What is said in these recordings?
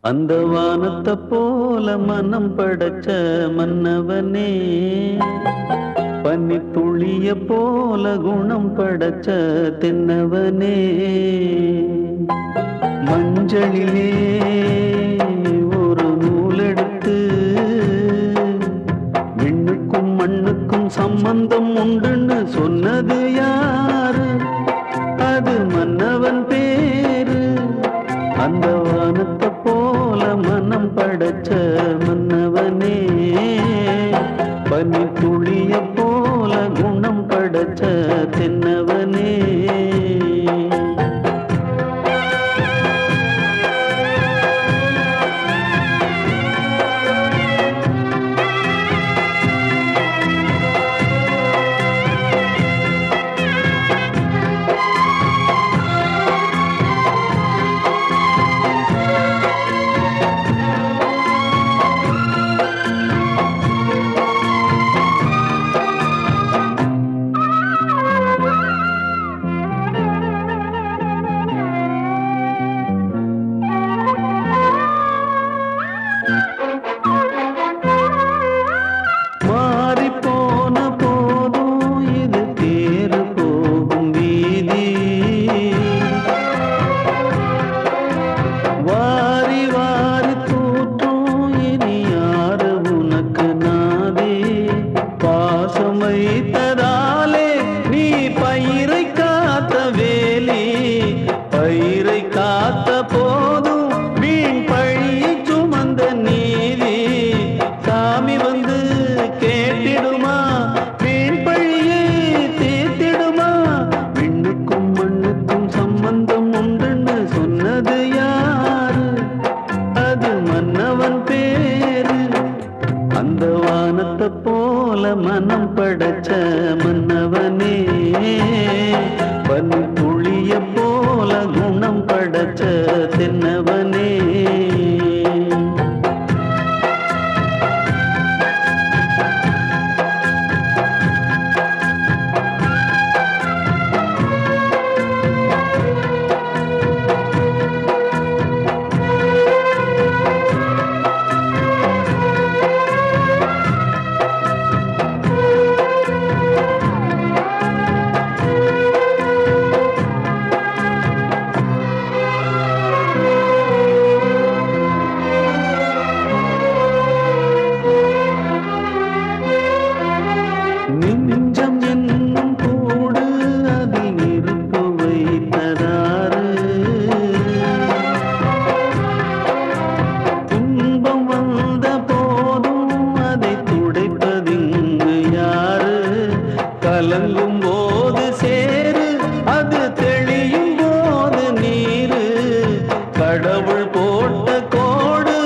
அந்த வானத்தை போல மனம் படைச்ச மன்னவனே, பனி துளிய போல குணம் படைச்ச தென்னவனே, மஞ்சளிலே ஒரு நூலெடுத்து விண்ணுக்கும் மண்ணுக்கும் சம்பந்தம் உண்டுன்னு சொன்னது யாரு? அது மன்னவன் பேரு. அந்த வானத்தை போல மனம் படைச்ச மன்னவனே, பனி துளிய போல குணம் படைச்ச தென்னவனே. வைத்ததாலே நீ பயிரை காத்த வேலி, பயிரை காத்த போதும் வீண் பழியை சுமந்த நீதி. சாமி வந்து கேட்டிடுமா, வீண் பழியை தீர்த்திடுமா? விண்ணுக்கும் மண்ணுக்கும் சம்பந்தம் உண்டுன்னு சொன்னது யாரு? அது மன்னவன் பேரு. அந்த வானத்தை போல மனம் படைச்ச மன்னவனே, பனி துளிய போல குணம் படைச்ச தென்னவனே. நெஞ்சம் என்னும் கூடு அதில் நெருப்பு வைத்ததாறு? துன்பம் வந்த போதும் அதை துடைப்பதிங்கு யாரு? கலங்கும் போது சேரு, அது தெளியும் போது நீரு. கடவுள் போட்ட கோடு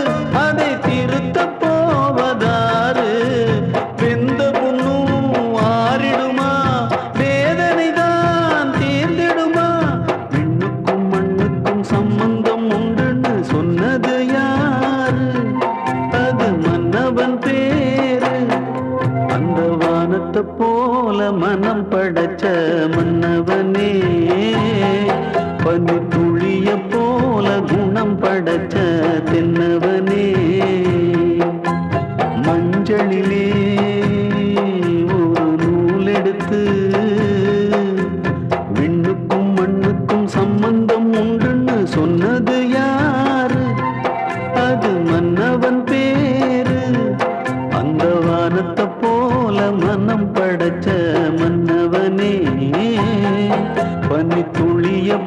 அதை திருத்த போவதாறு? வெந்த சம்பந்தம் உண்டுன்னு சொன்னது யாரு? அது மன்னவன் பேரு. அந்த வானத்தை போல மனம் படைச்ச மன்னவனே, பனி துளிய போல குணம் படைச்ச தென்னவனே, மஞ்சளிலே ஒரு நூலெடுத்து விண்ணுக்கும் மண்ணுக்கும் சம்பந்தம் உண்டுன்னு சொன்னது யாரு? அது மன்னவன் பேரு. அந்த வானத்தை போல மனம் படைச்ச மன்னவனே, பனி துளிய